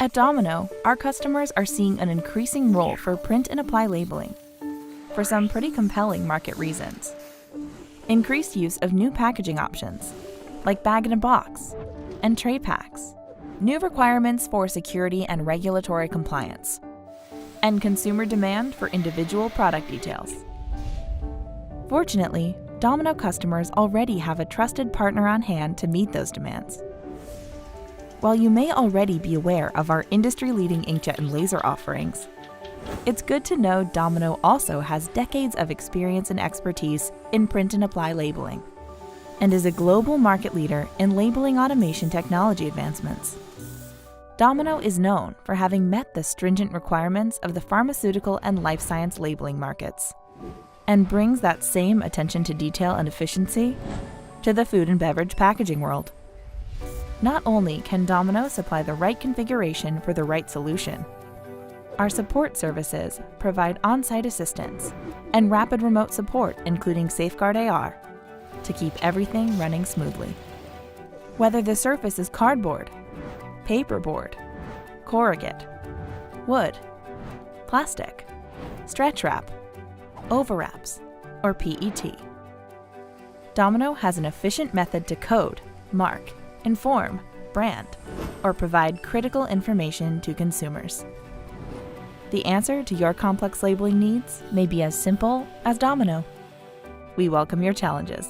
At Domino, our customers are seeing an increasing role for print and apply labeling for some pretty compelling market reasons. Increased use of new packaging options, like bag-in-a-box and tray packs, new requirements for security and regulatory compliance, and consumer demand for individual product details. Fortunately, Domino customers already have a trusted partner on hand to meet those demands. While you may already be aware of our industry-leading inkjet and laser offerings, it's good to know Domino also has decades of experience and expertise in print and apply labeling, and is a global market leader in labeling automation technology advancements. Domino is known for having met the stringent requirements of the pharmaceutical and life science labeling markets, and brings that same attention to detail and efficiency to the food and beverage packaging world. Not only can Domino supply the right configuration for the right solution, our support services provide on-site assistance and rapid remote support, including Safeguard AR, to keep everything running smoothly. Whether the surface is cardboard, paperboard, corrugate, wood, plastic, stretch wrap, overwraps, or PET, Domino has an efficient method to code, mark, inform, brand, or provide critical information to consumers. The answer to your complex labeling needs may be as simple as Domino. We welcome your challenges.